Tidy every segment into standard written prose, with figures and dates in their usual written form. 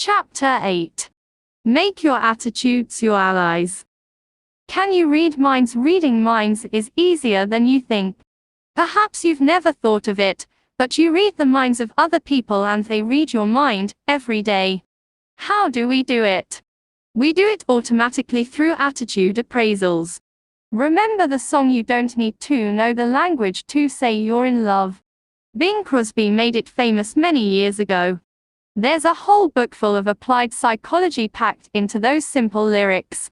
Chapter 8. Make your attitudes your allies. Can you read minds? Reading minds is easier than you think. Perhaps you've never thought of it, but you read the minds of other people and they read your mind every day. How do we do it? We do it automatically through attitude appraisals. Remember the song "You Don't Need to Know the Language to Say You're in Love"? Bing Crosby made it famous many years ago. There's a whole book full of applied psychology packed into those simple lyrics.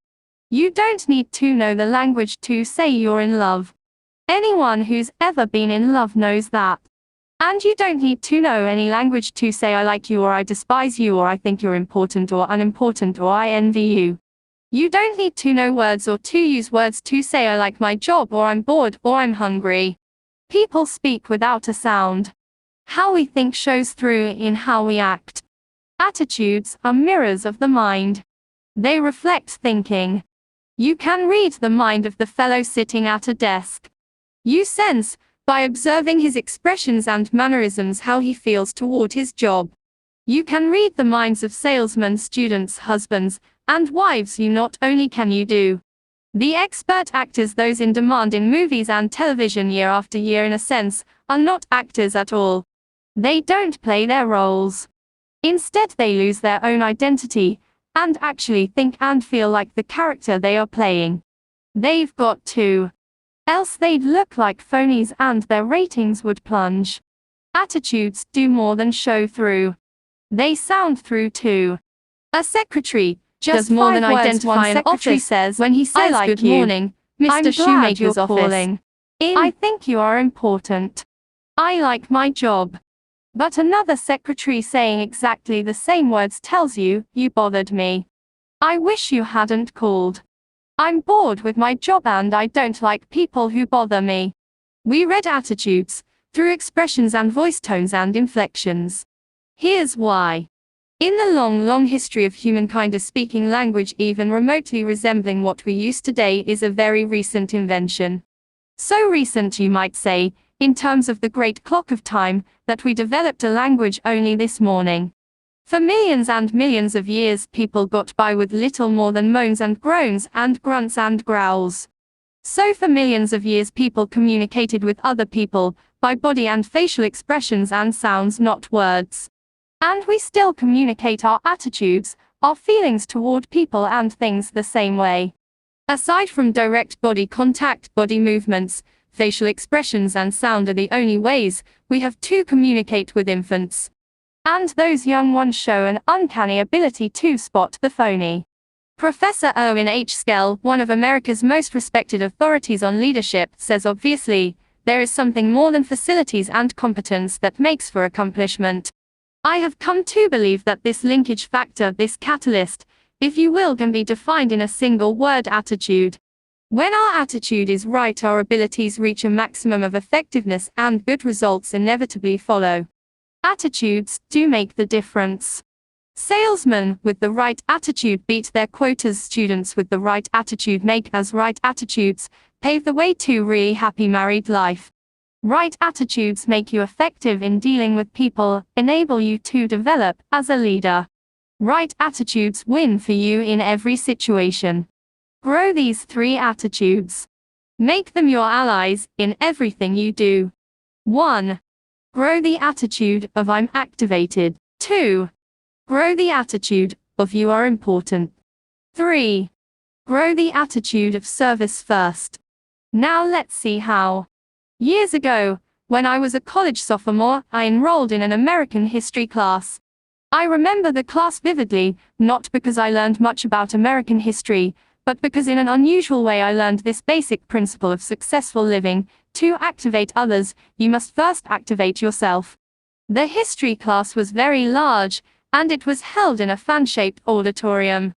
You don't need to know the language to say you're in love. Anyone who's ever been in love knows that. And you don't need to know any language to say I like you or I despise you or I think you're important or unimportant or I envy you. You don't need to know words or to use words to say I like my job or I'm bored or I'm hungry. People speak without a sound. How we think shows through in how we act. Attitudes are mirrors of the mind. They reflect thinking. You can read the mind of the fellow sitting at a desk. You sense, by observing his expressions and mannerisms, how he feels toward his job. You can read the minds of salesmen, students, husbands, and wives. You not only can you do. The expert actors, those in demand in movies and television year after year, in a sense, are not actors at all. They don't play their roles. Instead, they lose their own identity, and actually think and feel like the character they are playing. They've got to. Else they'd look like phonies and their ratings would plunge. Attitudes do more than show through. They sound through too. A secretary does more than identify an office says when he says like good morning, Mr. Shoemaker's office. I think you are important. I like my job. But another secretary saying exactly the same words tells you, you bothered me. I wish you hadn't called. I'm bored with my job and I don't like people who bother me. We read attitudes through expressions and voice tones and inflections. Here's why. In the long history of humankind, a speaking language even remotely resembling what we use today is a very recent invention. So recent, you might say, in terms of the great clock of time, that we developed a language only this morning. For millions and millions of years, people got by with little more than moans and groans and grunts and growls. So for millions of years, people communicated with other people by body and facial expressions and sounds, not words. And we still communicate our attitudes, our feelings toward people and things the same way. Aside from direct body contact, body movements, facial expressions and sound are the only ways we have to communicate with infants. And those young ones show an uncanny ability to spot the phony. Professor Erwin H. Skell, one of America's most respected authorities on leadership, says obviously, there is something more than facilities and competence that makes for accomplishment. I have come to believe that this linkage factor, this catalyst, if you will, can be defined in a single word: attitude. When our attitude is right, our abilities reach a maximum of effectiveness and good results inevitably follow. Attitudes do make the difference. Salesmen with the right attitude beat their quotas. Students with the right attitude make as right attitudes pave the way to really happy married life. Right attitudes make you effective in dealing with people, enable you to develop as a leader. Right attitudes win for you in every situation. Grow these 3 attitudes. Make them your allies in everything you do. 1. Grow the attitude of I'm activated. 2. Grow the attitude of you are important. 3. Grow the attitude of service first. Now let's see how. Years ago, when I was a college sophomore, I enrolled in an American history class. I remember the class vividly, not because I learned much about American history, but because in an unusual way I learned this basic principle of successful living: to activate others, you must first activate yourself. The history class was very large, and it was held in a fan-shaped auditorium.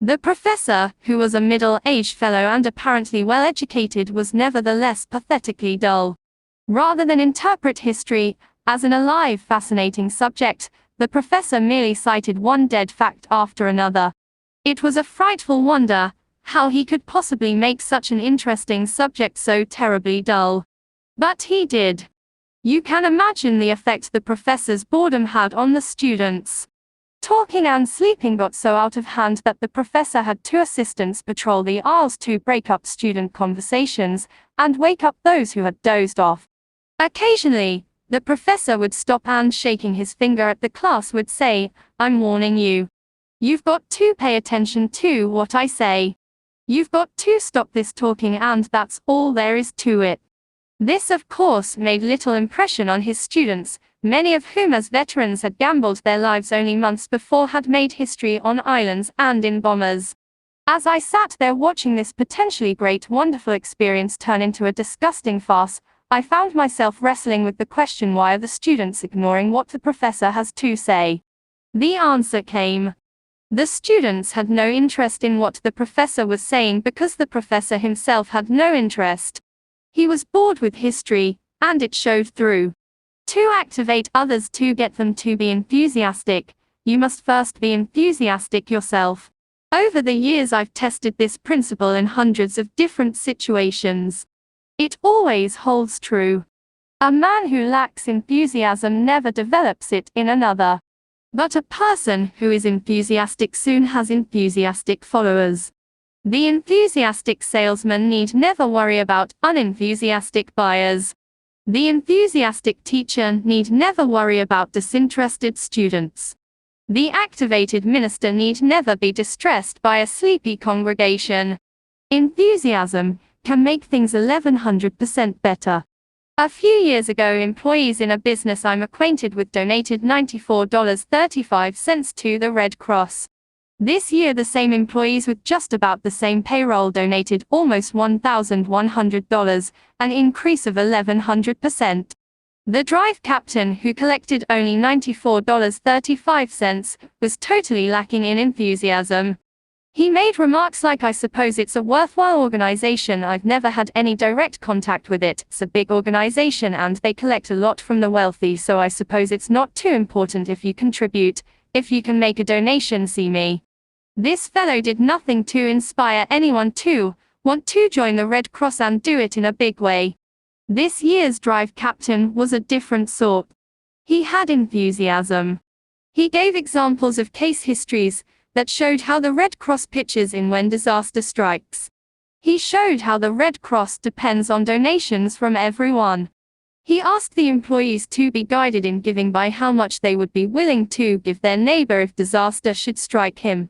The professor, who was a middle-aged fellow and apparently well-educated, was nevertheless pathetically dull. Rather than interpret history as an alive, fascinating subject, the professor merely cited one dead fact after another. It was a frightful wonder how he could possibly make such an interesting subject so terribly dull. But he did. You can imagine the effect the professor's boredom had on the students. Talking and sleeping got so out of hand that the professor had two assistants patrol the aisles to break up student conversations and wake up those who had dozed off. Occasionally, the professor would stop and, shaking his finger at the class, would say, "I'm warning you. You've got to pay attention to what I say. You've got to stop this talking, and that's all there is to it." This, of course, made little impression on his students, many of whom, as veterans, had gambled their lives only months before, had made history on islands and in bombers. As I sat there watching this potentially great, wonderful experience turn into a disgusting farce, I found myself wrestling with the question, why are the students ignoring what the professor has to say? The answer came. The students had no interest in what the professor was saying because the professor himself had no interest. He was bored with history, and it showed through. To activate others, to get them to be enthusiastic, you must first be enthusiastic yourself. Over the years, I've tested this principle in hundreds of different situations. It always holds true. A man who lacks enthusiasm never develops it in another. But a person who is enthusiastic soon has enthusiastic followers. The enthusiastic salesman need never worry about unenthusiastic buyers. The enthusiastic teacher need never worry about disinterested students. The activated minister need never be distressed by a sleepy congregation. Enthusiasm can make things 1100% better. A few years ago, employees in a business I'm acquainted with donated $94.35 to the Red Cross. This year, the same employees with just about the same payroll donated almost $1,100, an increase of 1100%. The drive captain, who collected only $94.35, was totally lacking in enthusiasm. He made remarks like, "I suppose it's a worthwhile organization. I've never had any direct contact with it. It's a big organization and they collect a lot from the wealthy, so I suppose it's not too important if you contribute. If you can make a donation, see me." This fellow did nothing to inspire anyone to want to join the Red Cross and do it in a big way. This year's drive captain was a different sort. He had enthusiasm. He gave examples of case histories that showed how the Red Cross pitches in when disaster strikes. He showed how the Red Cross depends on donations from everyone. He asked the employees to be guided in giving by how much they would be willing to give their neighbor if disaster should strike him.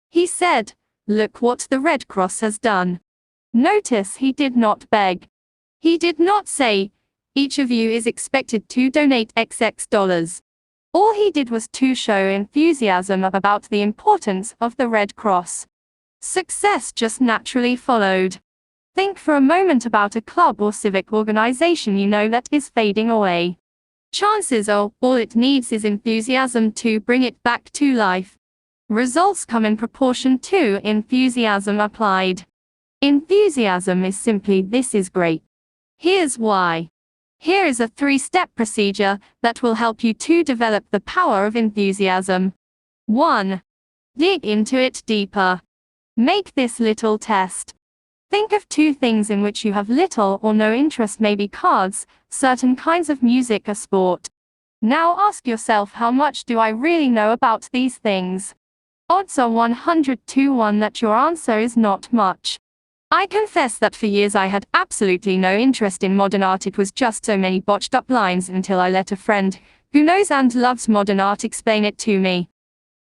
He said, "Look what the Red Cross has done." Notice he did not beg. He did not say, "Each of you is expected to donate XX dollars." All he did was to show enthusiasm about the importance of the Red Cross. Success just naturally followed. Think for a moment about a club or civic organization you know that is fading away. Chances are, all it needs is enthusiasm to bring it back to life. Results come in proportion to enthusiasm applied. Enthusiasm is simply, "This is great. Here's why." Here is a 3-step procedure that will help you to develop the power of enthusiasm. 1. Dig into it deeper. Make this little test. Think of 2 things in which you have little or no interest, maybe cards, certain kinds of music, or sport. Now ask yourself, how much do I really know about these things? Odds are 100 to 1 that your answer is not much. I confess that for years I had absolutely no interest in modern art. It was just so many botched up lines until I let a friend, who knows and loves modern art, explain it to me.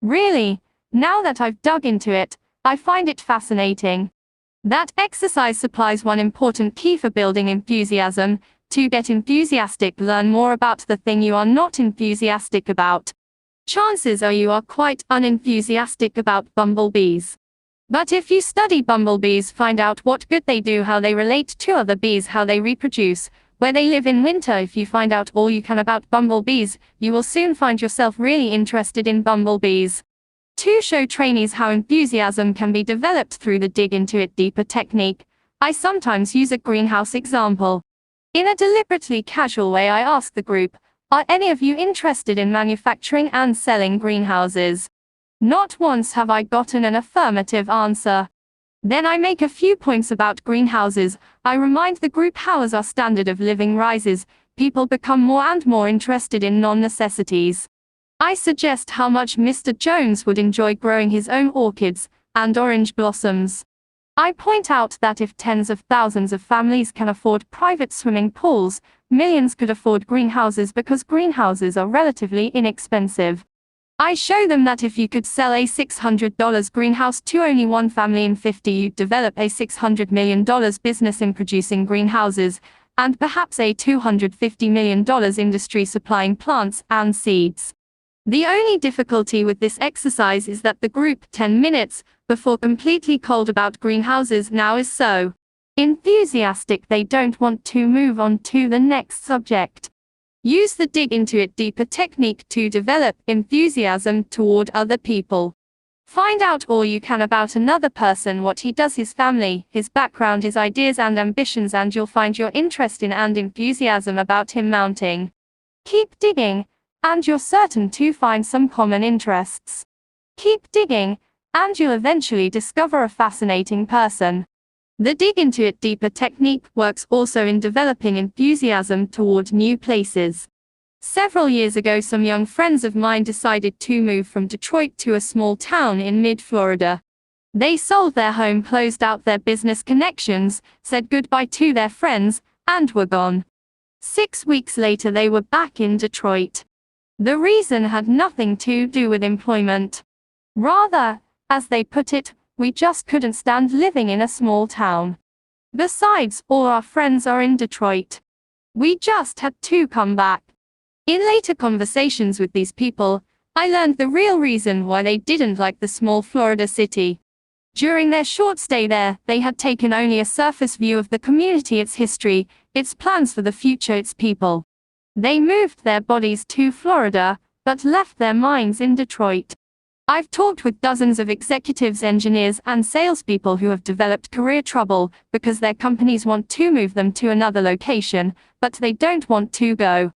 Really, now that I've dug into it, I find it fascinating. That exercise supplies one important key for building enthusiasm. To get enthusiastic, learn more about the thing you are not enthusiastic about. Chances are you are quite unenthusiastic about bumblebees. But if you study bumblebees, find out what good they do, how they relate to other bees, how they reproduce, where they live in winter. If you find out all you can about bumblebees, you will soon find yourself really interested in bumblebees. To show trainees how enthusiasm can be developed through the dig into it deeper technique, I sometimes use a greenhouse example. In a deliberately casual way, I ask the group, "Are any of you interested in manufacturing and selling greenhouses?" Not once have I gotten an affirmative answer. Then I make a few points about greenhouses. I remind the group how as our standard of living rises, people become more and more interested in non-necessities. I suggest how much Mr. Jones would enjoy growing his own orchids and orange blossoms. I point out that if tens of thousands of families can afford private swimming pools, millions could afford greenhouses because greenhouses are relatively inexpensive. I show them that if you could sell a $600 greenhouse to only one family in 50, you'd develop a $600 million business in producing greenhouses, and perhaps a $250 million industry supplying plants and seeds. The only difficulty with this exercise is that the group, 10 minutes before, completely cold about greenhouses now is so enthusiastic they don't want to move on to the next subject. Use the dig into it deeper technique to develop enthusiasm toward other people. Find out all you can about another person, what he does, his family, his background, his ideas and ambitions, and you'll find your interest in and enthusiasm about him mounting. Keep digging, and you're certain to find some common interests. Keep digging, and you'll eventually discover a fascinating person. The dig into it deeper technique works also in developing enthusiasm toward new places. Several years ago, some young friends of mine decided to move from Detroit to a small town in mid-Florida. They sold their home, closed out their business connections, said goodbye to their friends, and were gone. 6 weeks later, they were back in Detroit. The reason had nothing to do with employment. Rather, as they put it, we just couldn't stand living in a small town. Besides, all our friends are in Detroit. We just had to come back. In later conversations with these people, I learned the real reason why they didn't like the small Florida city. During their short stay there, they had taken only a surface view of the community, its history, its plans for the future, its people. They moved their bodies to Florida, but left their minds in Detroit. I've talked with dozens of executives, engineers, and salespeople who have developed career trouble because their companies want to move them to another location, but they don't want to go.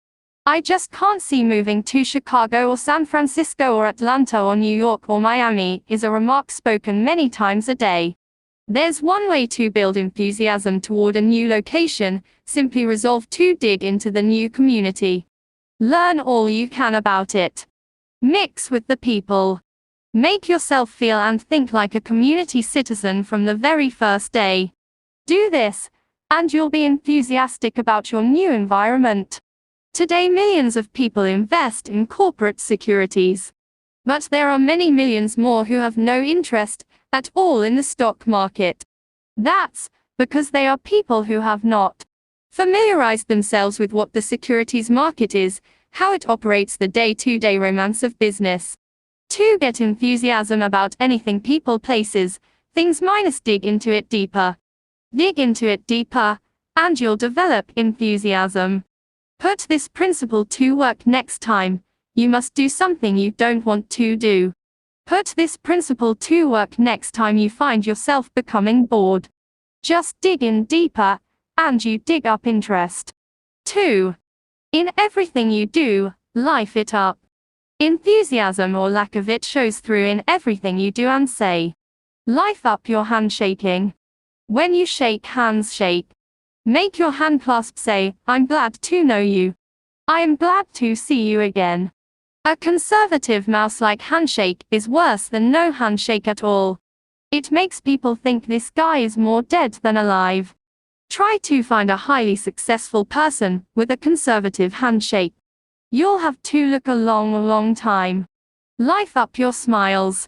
I just can't see moving to Chicago or San Francisco or Atlanta or New York or Miami, is a remark spoken many times a day. There's one way to build enthusiasm toward a new location: simply resolve to dig into the new community. Learn all you can about it. Mix with the people. Make yourself feel and think like a community citizen from the very first day. Do this, and you'll be enthusiastic about your new environment. Today, millions of people invest in corporate securities. But there are many millions more who have no interest at all in the stock market. That's because they are people who have not familiarized themselves with what the securities market is, how it operates, the day-to-day romance of business. To get enthusiasm about anything, people, places, things minus dig into it deeper. Dig into it deeper, and you'll develop enthusiasm. Put this principle to work next time you must do something you don't want to do. Put this principle to work next time you find yourself becoming bored. Just dig in deeper, and you dig up interest. 2. In everything you do, life it up. Enthusiasm or lack of it shows through in everything you do and say. Life up your handshaking. When you shake hands, shake. Make your hand clasp say, "I'm glad to know you. I am glad to see you again." A conservative mouse-like handshake is worse than no handshake at all. It makes people think this guy is more dead than alive. Try to find a highly successful person with a conservative handshake. You'll have to look a long time. Life up your smiles.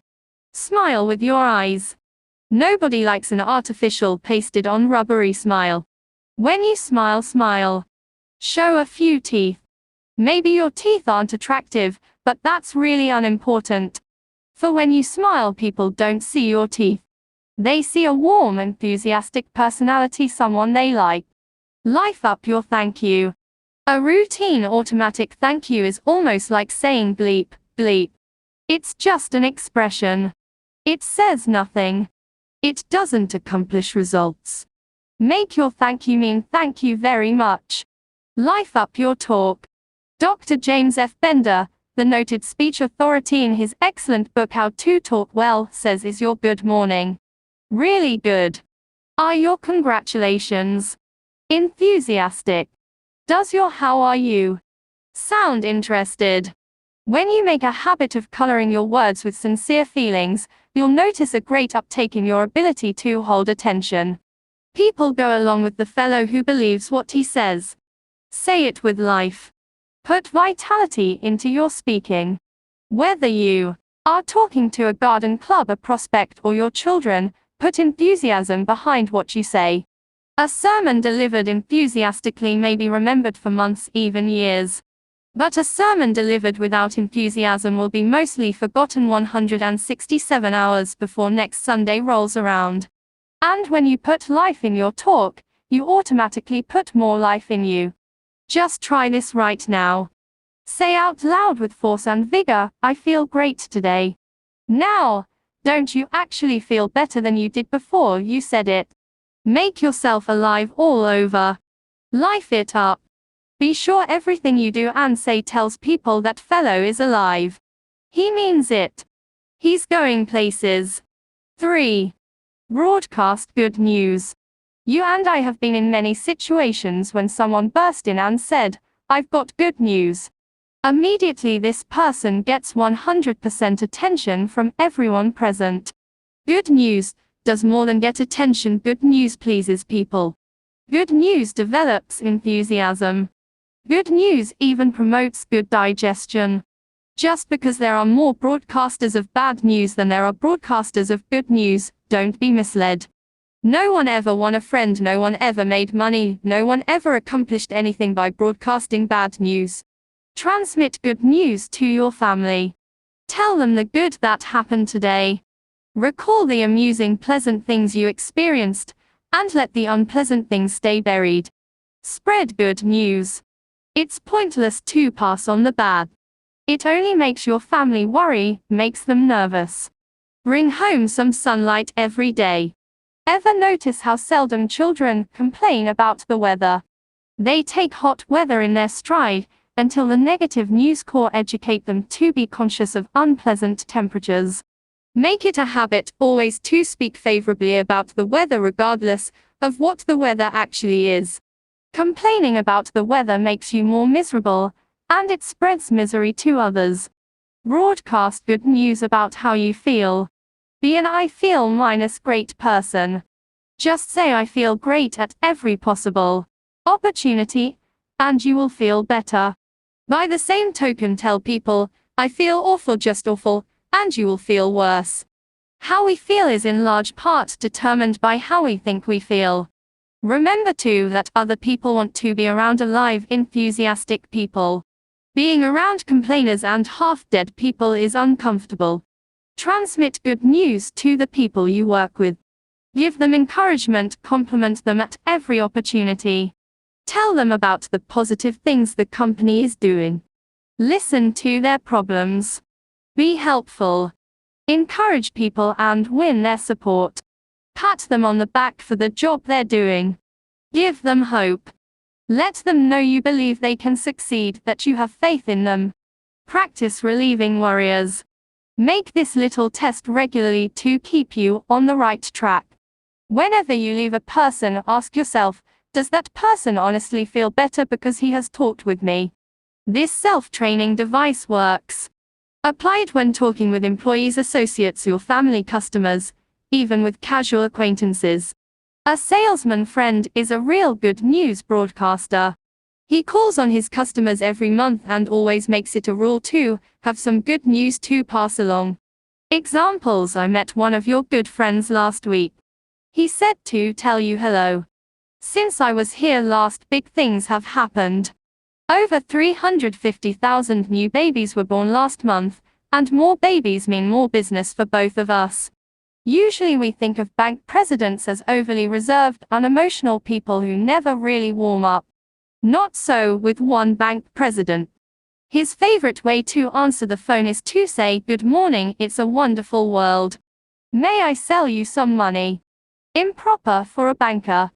Smile with your eyes. Nobody likes an artificial, pasted-on rubbery smile. When you smile, smile. Show a few teeth. Maybe your teeth aren't attractive, but that's really unimportant. For when you smile, people don't see your teeth. They see a warm, enthusiastic personality, someone they like. Life up your thank you. A routine automatic thank you is almost like saying bleep, bleep. It's just an expression. It says nothing. It doesn't accomplish results. Make your thank you mean thank you very much. Life up your talk. Dr. James F. Bender, the noted speech authority, in his excellent book How to Talk Well, says, "Is your good morning really good? Are your congratulations enthusiastic? Does your how are you sound interested? When you make a habit of coloring your words with sincere feelings, you'll notice a great uptake in your ability to hold attention. People go along with the fellow who believes what he says. Say it with life. Put vitality into your speaking. Whether you are talking to a garden club, a prospect, or your children, put enthusiasm behind what you say. A sermon delivered enthusiastically may be remembered for months, even years. But a sermon delivered without enthusiasm will be mostly forgotten 167 hours before next Sunday rolls around. And when you put life in your talk, you automatically put more life in you. Just try this right now. Say out loud with force and vigor, "I feel great today." Now, don't you actually feel better than you did before you said it? Make yourself alive all over. Life it up. Be sure everything you do and say tells people that fellow is alive. He means it. He's going places. 3. Broadcast good news. You and I have been in many situations when someone burst in and said, "I've got good news." Immediately this person gets 100% attention from everyone present. Good news does more than get attention. Good news pleases people. Good news develops enthusiasm. Good news even promotes good digestion. Just because there are more broadcasters of bad news than there are broadcasters of good news, don't be misled. No one ever won a friend, no one ever made money, no one ever accomplished anything by broadcasting bad news. Transmit good news to your family. Tell them the good that happened today. Recall the amusing, pleasant things you experienced, and let the unpleasant things stay buried. Spread good news. It's pointless to pass on the bad. It only makes your family worry, makes them nervous. Bring home some sunlight every day. Ever notice how seldom children complain about the weather? They take hot weather in their stride, until the negative news corps educate them to be conscious of unpleasant temperatures. Make it a habit always to speak favorably about the weather regardless of what the weather actually is. Complaining about the weather makes you more miserable, and it spreads misery to others. Broadcast good news about how you feel. Be an "I feel great" person. Just say "I feel great" at every possible opportunity, and you will feel better. By the same token, tell people, "I feel awful, just awful," and you will feel worse. How we feel is in large part determined by how we think we feel. Remember too that other people want to be around alive, enthusiastic people. Being around complainers and half-dead people is uncomfortable. Transmit good news to the people you work with. Give them encouragement, compliment them at every opportunity. Tell them about the positive things the company is doing. Listen to their problems. Be helpful. Encourage people and win their support. Pat them on the back for the job they're doing. Give them hope. Let them know you believe they can succeed, that you have faith in them. Practice relieving worries. Make this little test regularly to keep you on the right track. Whenever you leave a person, ask yourself, does that person honestly feel better because he has talked with me? This self-training device works. Apply it when talking with employees, associates, your family, customers, even with casual acquaintances. A salesman friend is a real good news broadcaster. He calls on his customers every month and always makes it a rule to have some good news to pass along. Examples: I met one of your good friends last week. He said to tell you hello. Since I was here last, big things have happened. Over 350,000 new babies were born last month, and more babies mean more business for both of us. Usually we think of bank presidents as overly reserved, unemotional people who never really warm up. Not so with one bank president. His favorite way to answer the phone is to say, "Good morning, it's a wonderful world. May I sell you some money?" Improper for a banker.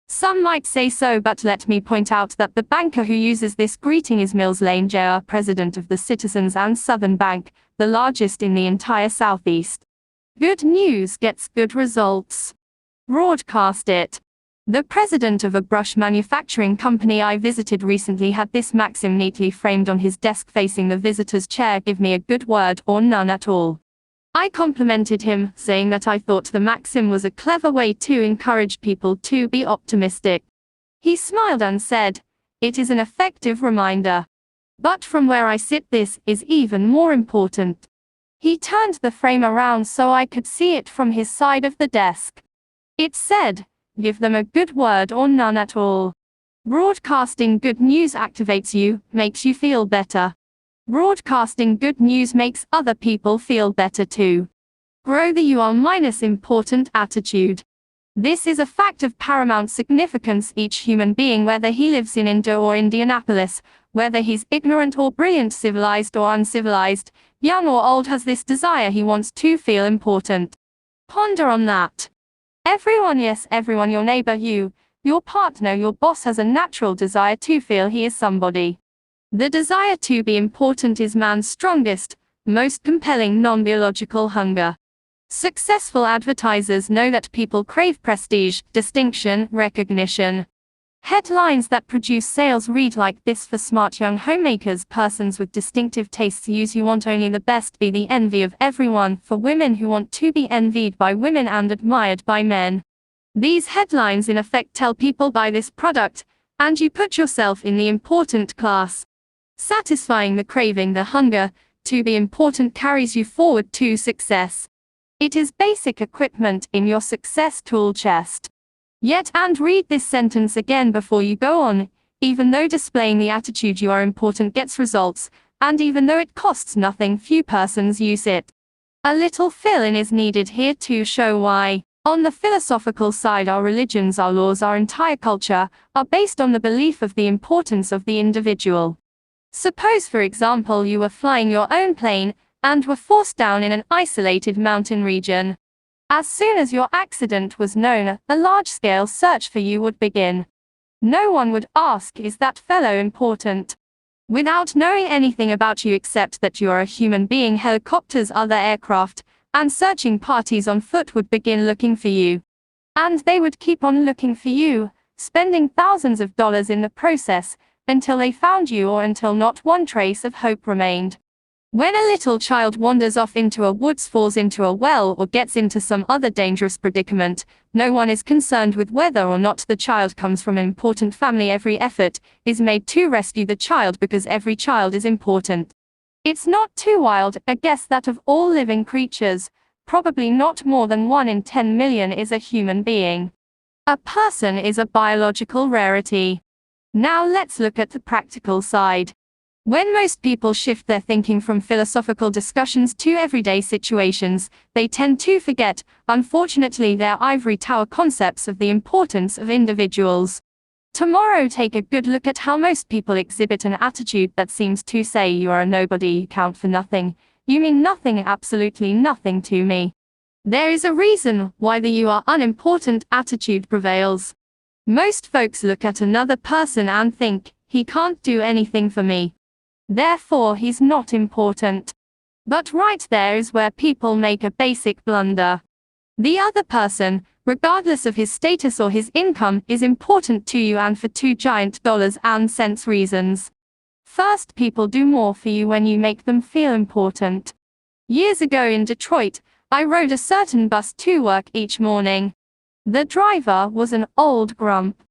Some might say so, but let me point out that the banker who uses this greeting is Mills Lane Jr., president of the Citizens and Southern Bank, the largest in the entire Southeast. Good news gets good results. Broadcast it. The president of a brush manufacturing company I visited recently had this maxim neatly framed on his desk facing the visitor's chair: give me a good word or none at all. I complimented him, saying that I thought the maxim was a clever way to encourage people to be optimistic. He smiled and said, "It is an effective reminder. But from where I sit, this is even more important." He turned the frame around so I could see it from his side of the desk. It said, "Give them a good word or none at all." Broadcasting good news activates you, makes you feel better. Broadcasting good news makes other people feel better too. Grow the "you are minus important" attitude. This is a fact of paramount significance. Each human being, whether he lives in India or Indianapolis, whether he's ignorant or brilliant, civilized or uncivilized, young or old, has this desire: he wants to feel important. Ponder on that. Everyone, yes, everyone, your neighbor, you, your partner, your boss, has a natural desire to feel he is somebody. The desire to be important is man's strongest, most compelling non-biological hunger. Successful advertisers know that people crave prestige, distinction, recognition. Headlines that produce sales read like this: for smart young homemakers, persons with distinctive tastes use "you want only the best, be the envy of everyone," for women who want to be envied by women and admired by men. These headlines in effect tell people: buy this product, and you put yourself in the important class. Satisfying the craving, the hunger to be important, carries you forward to success. It is basic equipment in your success tool chest. Yet, and read this sentence again before you go on, even though displaying the attitude "you are important" gets results, and even though it costs nothing, few persons use it. A little fill-in is needed here to show why. On the philosophical side, our religions, our laws, our entire culture are based on the belief of the importance of the individual. Suppose, for example, you were flying your own plane and were forced down in an isolated mountain region. As soon as your accident was known, a large-scale search for you would begin. No one would ask, "Is that fellow important?" Without knowing anything about you except that you are a human being, helicopters, other aircraft, and searching parties on foot would begin looking for you. And they would keep on looking for you, spending thousands of dollars in the process, until they found you, or until not one trace of hope remained. When a little child wanders off into a woods, falls into a well, or gets into some other dangerous predicament, no one is concerned with whether or not the child comes from an important family. Every effort is made to rescue the child because every child is important. It's not too wild a guess that of all living creatures, probably not more than 1 in 10 million is a human being. A person is a biological rarity. Now let's look at the practical side. When most people shift their thinking from philosophical discussions to everyday situations, they tend to forget, unfortunately, their ivory tower concepts of the importance of individuals. Tomorrow, take a good look at how most people exhibit an attitude that seems to say: "You are a nobody, you count for nothing, you mean nothing, absolutely nothing to me." There is a reason why the "you are unimportant" attitude prevails. Most folks look at another person and think, "He can't do anything for me, therefore he's not important." But right there is where people make a basic blunder. The other person, regardless of his status or his income, is important to you, and for two giant dollars and cents reasons. First, people do more for you when you make them feel important. Years ago in Detroit, I rode a certain bus to work each morning. The driver was an old grump.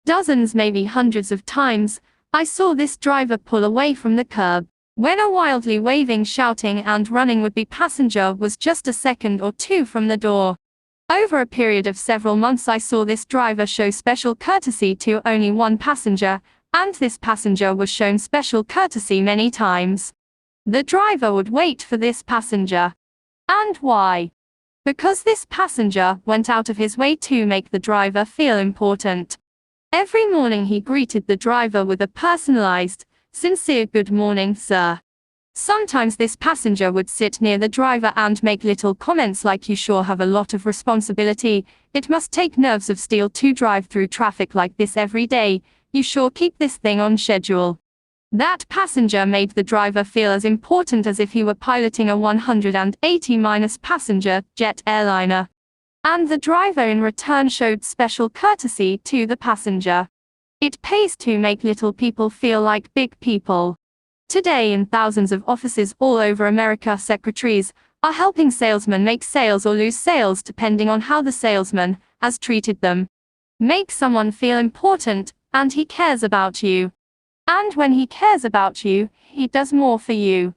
Dozens, maybe hundreds of times, I saw this driver pull away from the curb when a wildly waving, shouting, and running would-be passenger was just a second or two from the door. Over a period of several months, I saw this driver show special courtesy to only one passenger, and this passenger was shown special courtesy many times. The driver would wait for this passenger. And why? Because this passenger went out of his way to make the driver feel important. Every morning he greeted the driver with a personalized, sincere "Good morning, sir." Sometimes this passenger would sit near the driver and make little comments like, "You sure have a lot of responsibility. It must take nerves of steel to drive through traffic like this every day. You sure keep this thing on schedule." That passenger made the driver feel as important as if he were piloting a 180- passenger jet airliner. And the driver in return showed special courtesy to the passenger. It pays to make little people feel like big people. Today, in thousands of offices all over America, secretaries are helping salesmen make sales or lose sales depending on how the salesman has treated them. Make someone feel important, and he cares about you. And when he cares about you, he does more for you.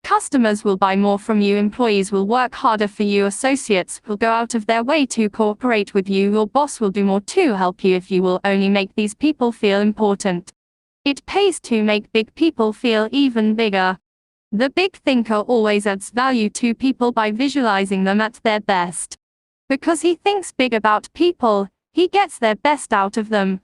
Customers will buy more from you, employees will work harder for you, associates will go out of their way to cooperate with you, your boss will do more to help you if you will only make these people feel important. It pays to make big people feel even bigger. The big thinker always adds value to people by visualizing them at their best. Because he thinks big about people, he gets their best out of them.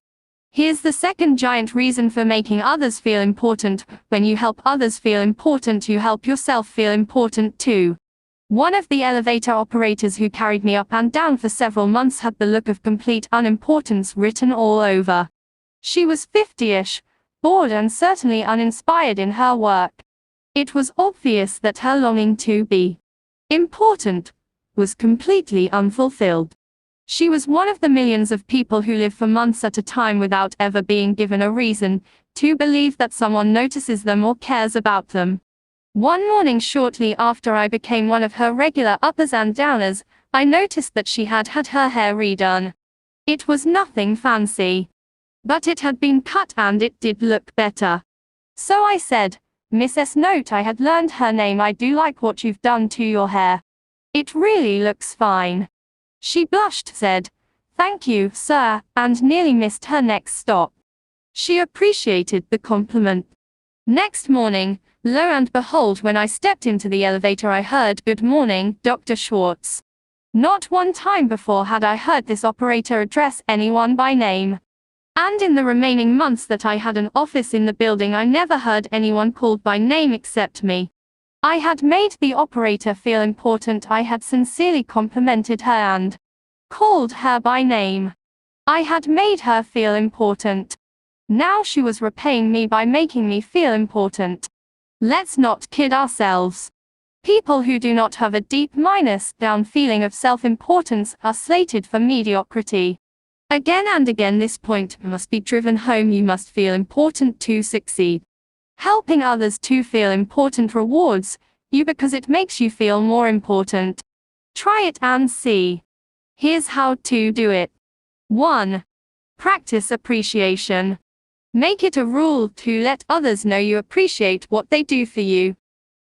Here's the second giant reason for making others feel important. When you help others feel important, you help yourself feel important too. One of the elevator operators who carried me up and down for several months had the look of complete unimportance written all over. She was 50-ish, bored and certainly uninspired in her work. It was obvious that her longing to be important was completely unfulfilled. She was one of the millions of people who live for months at a time without ever being given a reason to believe that someone notices them or cares about them. One morning shortly after I became one of her regular uppers and downers, I noticed that she had had her hair redone. It was nothing fancy, but it had been cut and it did look better. So I said, "Miss S." Note I had learned her name. "I do like what you've done to your hair. It really looks fine." She blushed, said, "Thank you, sir," and nearly missed her next stop. She appreciated the compliment. Next morning, lo and behold, when I stepped into the elevator I heard, "Good morning, Dr. Schwartz." Not one time before had I heard this operator address anyone by name. And in the remaining months that I had an office in the building, I never heard anyone called by name except me. I had made the operator feel important. I had sincerely complimented her and called her by name. I had made her feel important. Now she was repaying me by making me feel important. Let's not kid ourselves. People who do not have a deep down feeling of self-importance are slated for mediocrity. Again and again this point must be driven home. You must feel important to succeed. Helping others to feel important rewards you because it makes you feel more important. Try it and see. Here's how to do it. 1. Practice appreciation. Make it a rule to let others know you appreciate what they do for you.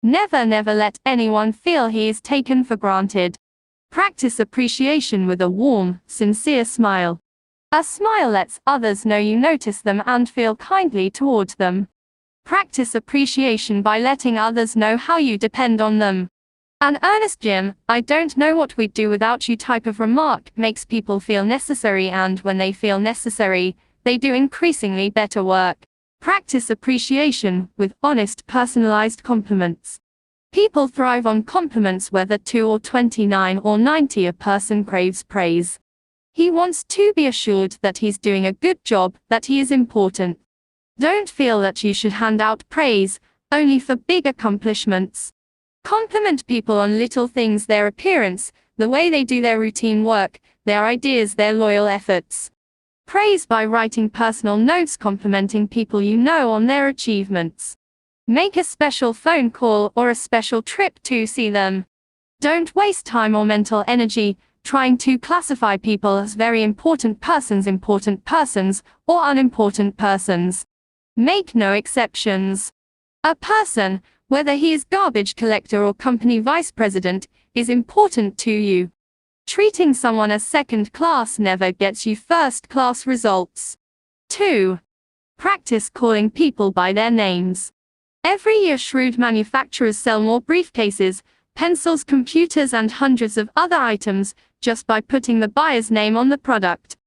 Never let anyone feel he is taken for granted. Practice appreciation with a warm, sincere smile. A smile lets others know you notice them and feel kindly toward them. Practice appreciation by letting others know how you depend on them. An earnest "Jim, I don't know what we'd do without you" type of remark makes people feel necessary, and when they feel necessary, they do increasingly better work. Practice appreciation with honest, personalized compliments. People thrive on compliments, whether 2 or 29 or 90. A person craves praise. He wants to be assured that he's doing a good job, that he is important. Don't feel that you should hand out praise only for big accomplishments. Compliment people on little things: their appearance, the way they do their routine work, their ideas, their loyal efforts. Praise by writing personal notes complimenting people you know on their achievements. Make a special phone call or a special trip to see them. Don't waste time or mental energy trying to classify people as very important persons, or unimportant persons. Make no exceptions. A person, whether he is garbage collector or company vice president, is important to you. Treating someone as second class never gets you first class results. 2. Practice calling people by their names. Every year shrewd manufacturers sell more briefcases, pencils, computers, and hundreds of other items just by putting the buyer's name on the product.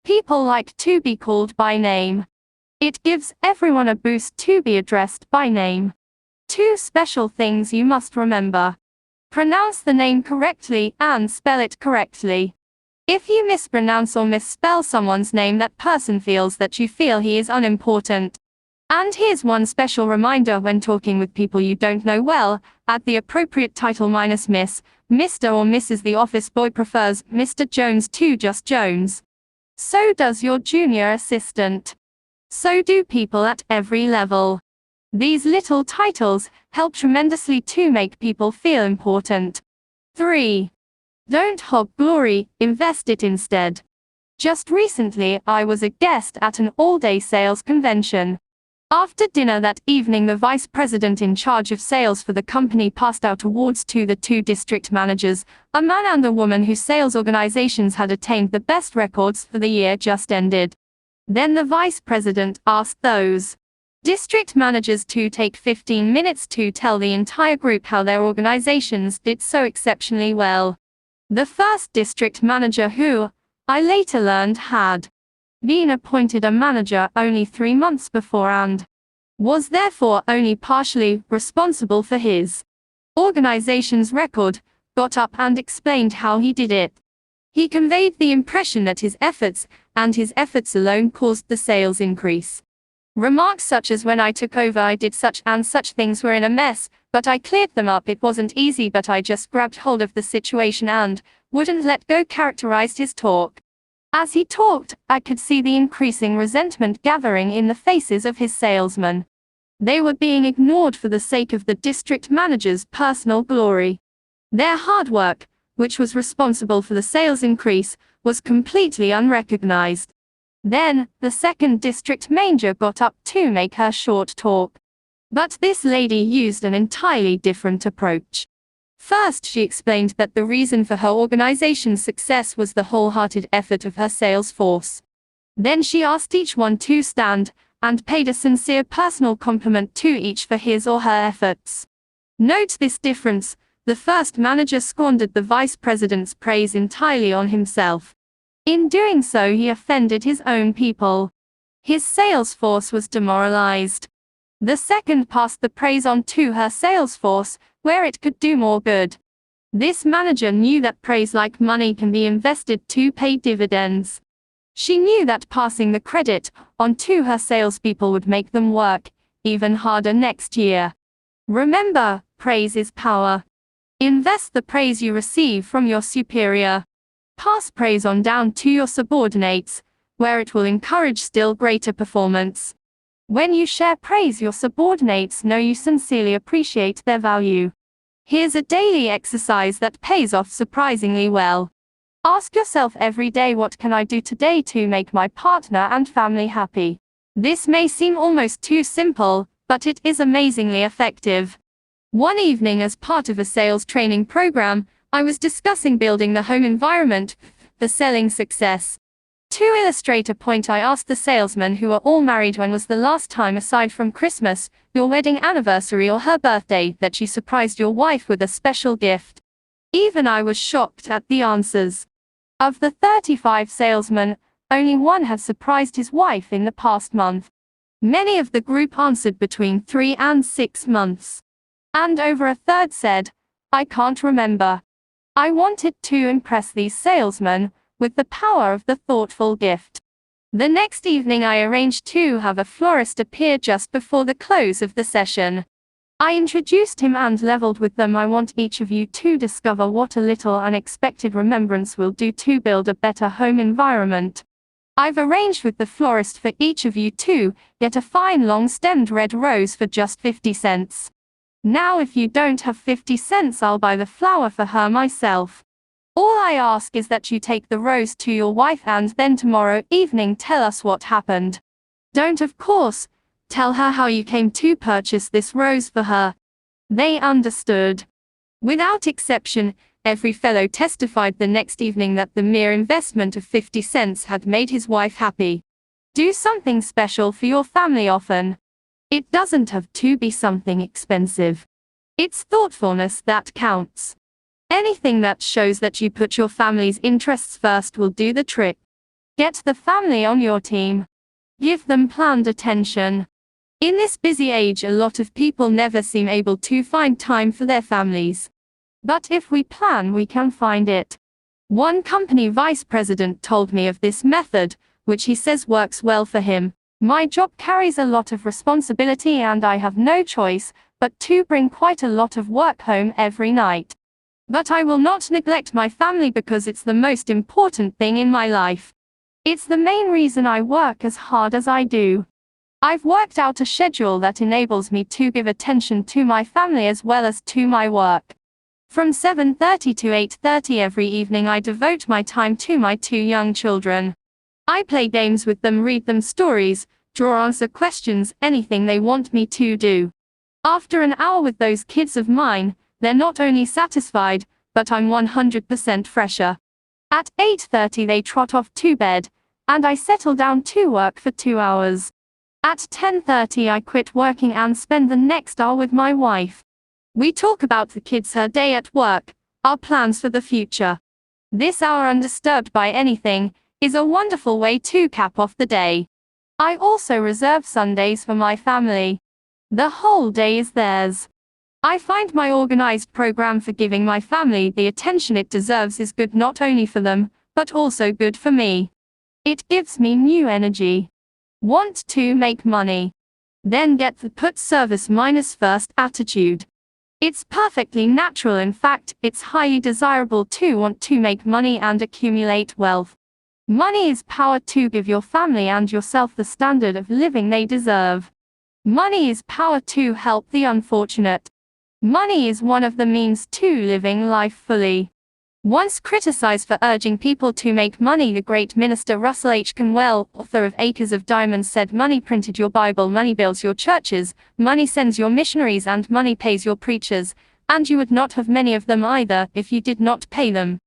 People like to be called by name. It gives everyone a boost to be addressed by name. 2 special things you must remember. Pronounce the name correctly and spell it correctly. If you mispronounce or misspell someone's name, that person feels that you feel he is unimportant. And here's one special reminder when talking with people you don't know well: add the appropriate title minus Miss, Mr. or Mrs. The office boy prefers Mr. Jones to just Jones. So does your junior assistant. So do people at every level. These little titles help tremendously to make people feel important. 3. Don't hog glory, invest it instead. Just recently, I was a guest at an all-day sales convention. After dinner that evening, the vice president in charge of sales for the company passed out awards to the 2 district managers, a man and a woman whose sales organizations had attained the best records for the year just ended. Then the vice president asked those district managers to take 15 minutes to tell the entire group how their organizations did so exceptionally well. The first district manager, who, I later learned, had been appointed a manager only 3 months before and was therefore only partially responsible for his organization's record, got up and explained how he did it. He conveyed the impression that his efforts, and his efforts alone, caused the sales increase. Remarks such as, when I took over I did such and such things, were in a mess, but I cleared them up. It wasn't easy, but I just grabbed hold of the situation and wouldn't let go, characterized his talk. As he talked, I could see the increasing resentment gathering in the faces of his salesmen. They were being ignored for the sake of the district manager's personal glory. Their hard work, which was responsible for the sales increase, was completely unrecognized. Then, the second district manager got up to make her short talk. But this lady used an entirely different approach. First, she explained that the reason for her organization's success was the wholehearted effort of her sales force. Then she asked each one to stand, and paid a sincere personal compliment to each for his or her efforts. Note this difference: the first manager squandered the vice president's praise entirely on himself. In doing so, he offended his own people. His sales force was demoralized. The second passed the praise on to her sales force, where it could do more good. This manager knew that praise, like money, can be invested to pay dividends. She knew that passing the credit on to her salespeople would make them work even harder next year. Remember, praise is power. Invest the praise you receive from your superior. Pass praise on down to your subordinates, where it will encourage still greater performance. When you share praise, your subordinates know you sincerely appreciate their value. Here's a daily exercise that pays off surprisingly well. Ask yourself every day, what can I do today to make my partner and family happy? This may seem almost too simple, but it is amazingly effective. One evening, as part of a sales training program, I was discussing building the home environment for selling success. To illustrate a point, I asked the salesmen, who are all married, when was the last time, aside from Christmas, your wedding anniversary, or her birthday, that you surprised your wife with a special gift? Even I was shocked at the answers. Of the 35 salesmen, only one had surprised his wife in the past month. Many of the group answered between 3 and 6 months. And over a third said, I can't remember. I wanted to impress these salesmen with the power of the thoughtful gift. The next evening, I arranged to have a florist appear just before the close of the session. I introduced him and leveled with them, I want each of you to discover what a little unexpected remembrance will do to build a better home environment. I've arranged with the florist for each of you to get a fine long-stemmed red rose for just 50 cents. Now, if you don't have 50 cents, I'll buy the flower for her myself. All I ask is that you take the rose to your wife and then tomorrow evening tell us what happened. Don't, of course, tell her how you came to purchase this rose for her. They understood. Without exception, every fellow testified the next evening that the mere investment of 50 cents had made his wife happy. Do something special for your family often. It doesn't have to be something expensive. It's thoughtfulness that counts. Anything that shows that you put your family's interests first will do the trick. Get the family on your team. Give them planned attention. In this busy age, a lot of people never seem able to find time for their families. But if we plan, we can find it. One company vice president told me of this method, which he says works well for him. My job carries a lot of responsibility and I have no choice but to bring quite a lot of work home every night. But I will not neglect my family because it's the most important thing in my life. It's the main reason I work as hard as I do. I've worked out a schedule that enables me to give attention to my family as well as to my work. From 7:30 to 8:30 every evening I devote my time to my 2 young children. I play games with them, read them stories, draw, answer questions, anything they want me to do. After an hour with those kids of mine, they're not only satisfied, but I'm 100% fresher. At 8:30 they trot off to bed, and I settle down to work for 2 hours. At 10:30 I quit working and spend the next hour with my wife. We talk about the kids, her day at work, our plans for the future. This hour, undisturbed by anything, is a wonderful way to cap off the day. I also reserve Sundays for my family. The whole day is theirs. I find my organized program for giving my family the attention it deserves is good not only for them, but also good for me. It gives me new energy. Want to make money? Then get the put service minus first attitude. It's perfectly natural, in fact, it's highly desirable to want to make money and accumulate wealth. Money is power to give your family and yourself the standard of living they deserve. Money is power to help the unfortunate. Money is one of the means to living life fully. Once criticized for urging people to make money, the great minister Russell H. Conwell, author of Acres of Diamonds, said, "Money printed your Bible, money builds your churches, money sends your missionaries, and money pays your preachers, and you would not have many of them either if you did not pay them."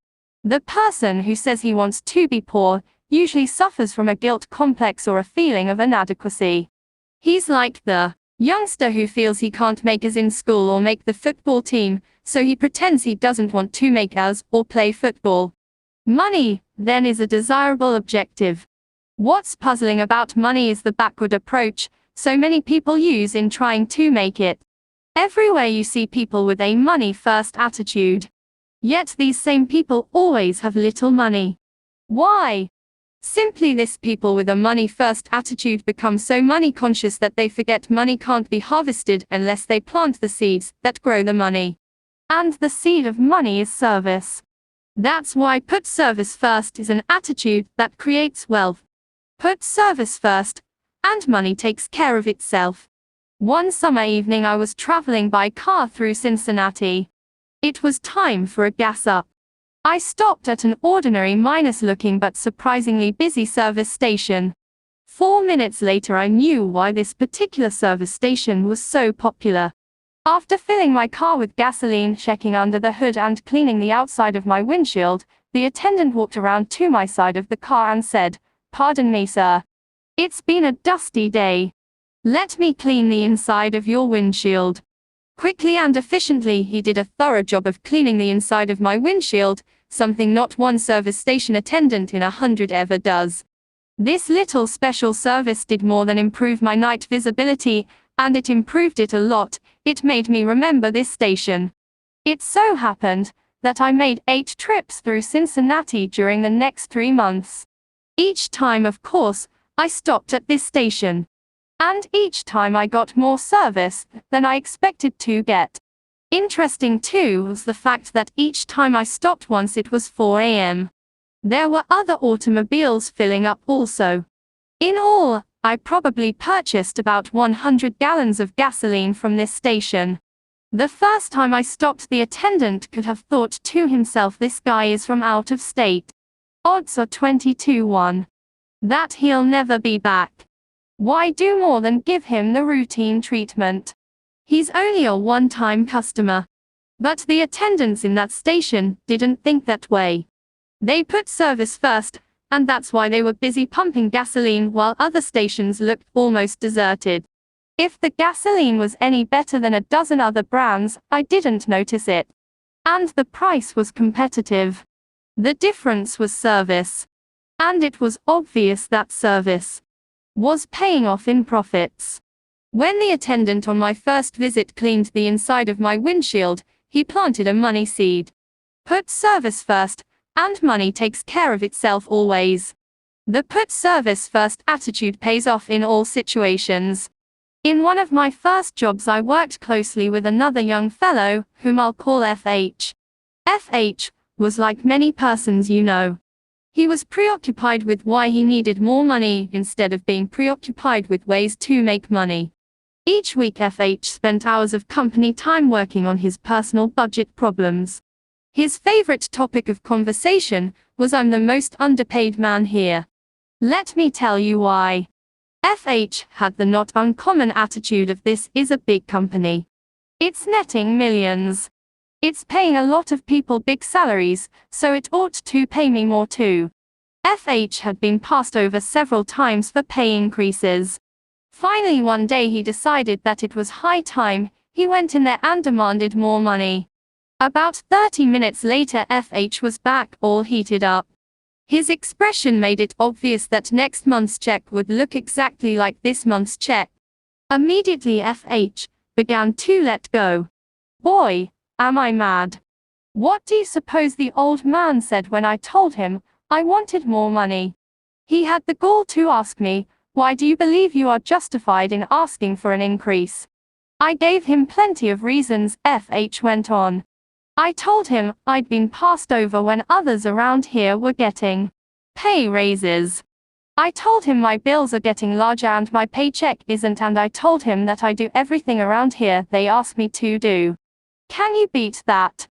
The person who says he wants to be poor usually suffers from a guilt complex or a feeling of inadequacy. He's like the youngster who feels he can't make A's in school or make the football team, so he pretends he doesn't want to make A's or play football. Money, then, is a desirable objective. What's puzzling about money is the backward approach so many people use in trying to make it. Everywhere you see people with a money-first attitude. Yet these same people always have little money. Why? Simply this: people with a money-first attitude become so money-conscious that they forget money can't be harvested unless they plant the seeds that grow the money. And the seed of money is service. That's why put service first is an attitude that creates wealth. Put service first, and money takes care of itself. One summer evening I was traveling by car through Cincinnati. It was time for a gas up. I stopped at an ordinary, minus-looking but surprisingly busy service station. 4 minutes later I knew why this particular service station was so popular. After filling my car with gasoline, checking under the hood and cleaning the outside of my windshield, the attendant walked around to my side of the car and said, "Pardon me, sir. It's been a dusty day. Let me clean the inside of your windshield." Quickly and efficiently he did a thorough job of cleaning the inside of my windshield, something not one service station attendant in 100 ever does. This little special service did more than improve my night visibility, and it improved it a lot. It made me remember this station. It so happened that I made 8 trips through Cincinnati during the next 3 months. Each time, of course, I stopped at this station. And each time I got more service than I expected to get. Interesting too was the fact that each time I stopped once it was 4 a.m. There were other automobiles filling up also. In all, I probably purchased about 100 gallons of gasoline from this station. The first time I stopped, the attendant could have thought to himself, "This guy is from out of state. Odds are 20-1. That he'll never be back. Why do more than give him the routine treatment? He's only a one-time customer." But the attendants in that station didn't think that way. They put service first, and that's why they were busy pumping gasoline while other stations looked almost deserted. If the gasoline was any better than a dozen other brands, I didn't notice it. And the price was competitive. The difference was service. And it was obvious that service was paying off in profits. When the attendant on my first visit cleaned the inside of my windshield, he planted a money seed. Put service first, and money takes care of itself always. The put service first attitude pays off in all situations. In one of my first jobs, I worked closely with another young fellow, whom I'll call FH. FH was like many persons you know. He was preoccupied with why he needed more money instead of being preoccupied with ways to make money. Each week FH spent hours of company time working on his personal budget problems. His favorite topic of conversation was, "I'm the most underpaid man here." Let me tell you why. FH had the not uncommon attitude of, this is a big company. It's netting millions. It's paying a lot of people big salaries, so it ought to pay me more too. FH had been passed over several times for pay increases. Finally one day he decided that it was high time. He went in there and demanded more money. About 30 minutes later FH was back, all heated up. His expression made it obvious that next month's check would look exactly like this month's check. Immediately FH began to let go. Boy, am I mad. What do you suppose the old man said when I told him I wanted more money? He had the gall to ask me, "Why do you believe you are justified in asking for an increase?" I gave him plenty of reasons, FH went on. I told him I'd been passed over when others around here were getting pay raises. I told him my bills are getting larger and my paycheck isn't, and I told him that I do everything around here they ask me to do. Can you beat that?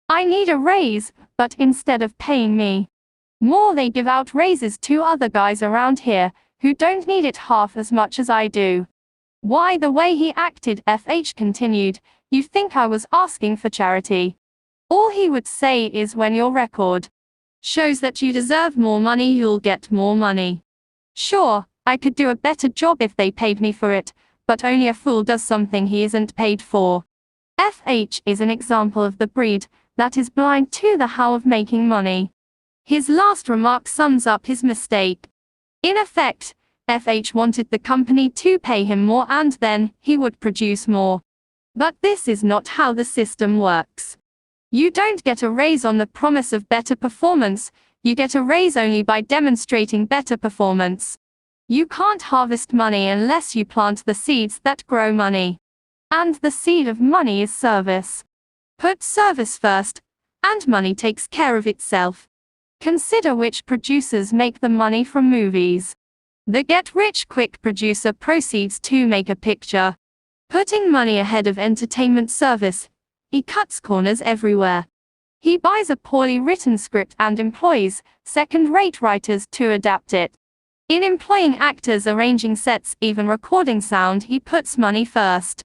I need a raise, but instead of paying me more, they give out raises to other guys around here who don't need it half as much as I do. Why, the way he acted, FH continued, you think I was asking for charity? All he would say is, when your record shows that you deserve more money, you'll get more money. Sure, I could do a better job if they paid me for it, but only a fool does something he isn't paid for. FH is an example of the breed that is blind to the how of making money. His last remark sums up his mistake. In effect, FH wanted the company to pay him more and then he would produce more. But this is not how the system works. You don't get a raise on the promise of better performance, you get a raise only by demonstrating better performance. You can't harvest money unless you plant the seeds that grow money. And the seed of money is service. Put service first, and money takes care of itself. Consider which producers make the money from movies. The get-rich-quick producer proceeds to make a picture. Putting money ahead of entertainment service, he cuts corners everywhere. He buys a poorly written script and employs second-rate writers to adapt it. In employing actors, arranging sets, even recording sound, he puts money first.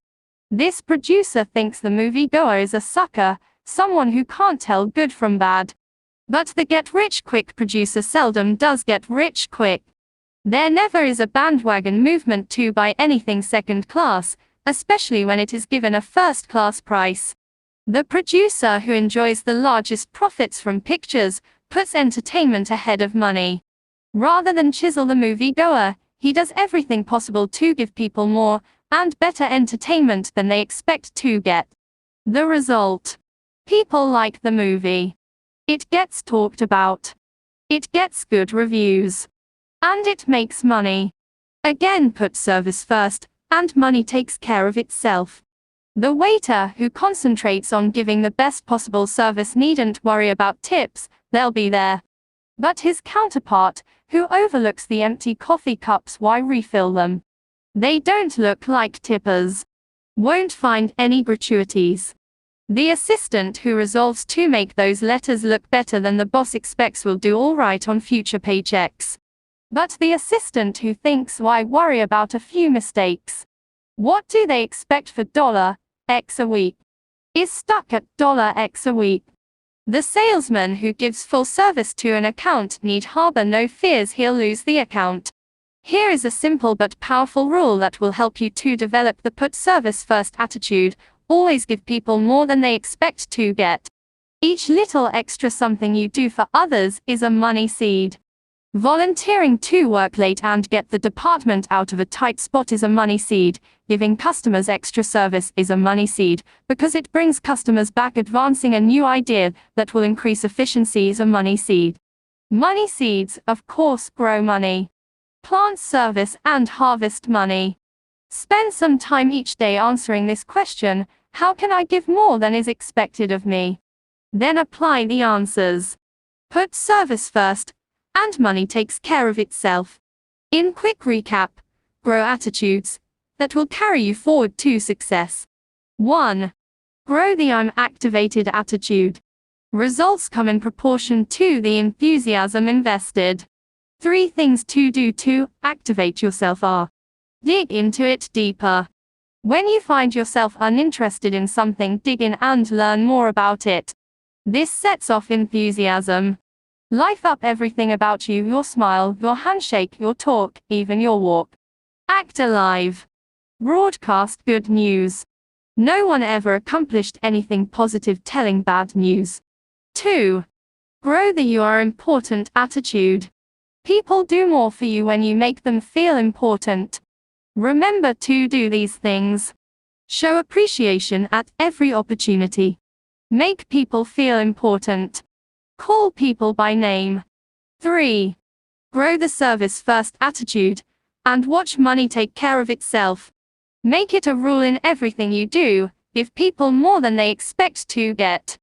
This producer thinks the moviegoer is a sucker, someone who can't tell good from bad. But the get-rich-quick producer seldom does get rich quick. There never is a bandwagon movement to buy anything second class, especially when it is given a first-class price. The producer who enjoys the largest profits from pictures puts entertainment ahead of money. Rather than chisel the moviegoer, he does everything possible to give people more and better entertainment than they expect to get. The result: people like the movie. It gets talked about. It gets good reviews. And it makes money. Again, put service first, and money takes care of itself. The waiter who concentrates on giving the best possible service needn't worry about tips, they'll be there. But his counterpart, who overlooks the empty coffee cups while refill them, they don't look like tippers. Won't find any gratuities. The assistant who resolves to make those letters look better than the boss expects will do all right on future paychecks. But the assistant who thinks, why worry about a few mistakes? What do they expect for $X a week? Is stuck at $X a week. The salesman who gives full service to an account need harbor no fears he'll lose the account. Here is a simple but powerful rule that will help you to develop the put service first attitude. Always give people more than they expect to get. Each little extra something you do for others is a money seed. Volunteering to work late and get the department out of a tight spot is a money seed. Giving customers extra service is a money seed, because it brings customers back. Advancing a new idea that will increase efficiency is a money seed. Money seeds, of course, grow money. Plant, service, and harvest money. Spend some time each day answering this question: how can I give more than is expected of me? Then apply the answers. Put service first, and money takes care of itself. In quick recap, grow attitudes that will carry you forward to success. 1. Grow the I'm activated attitude. Results come in proportion to the enthusiasm invested. 3 things to do to activate yourself are: dig into it deeper. When you find yourself uninterested in something, dig in and learn more about it. This sets off enthusiasm. Life up everything about you: your smile, your handshake, your talk, even your walk. Act alive. Broadcast good news. No one ever accomplished anything positive telling bad news. 2. Grow the you are important attitude. People do more for you when you make them feel important. Remember to do these things. Show appreciation at every opportunity. Make people feel important. Call people by name. 3. Grow the service first attitude, and watch money take care of itself. Make it a rule in everything you do: give people more than they expect to get.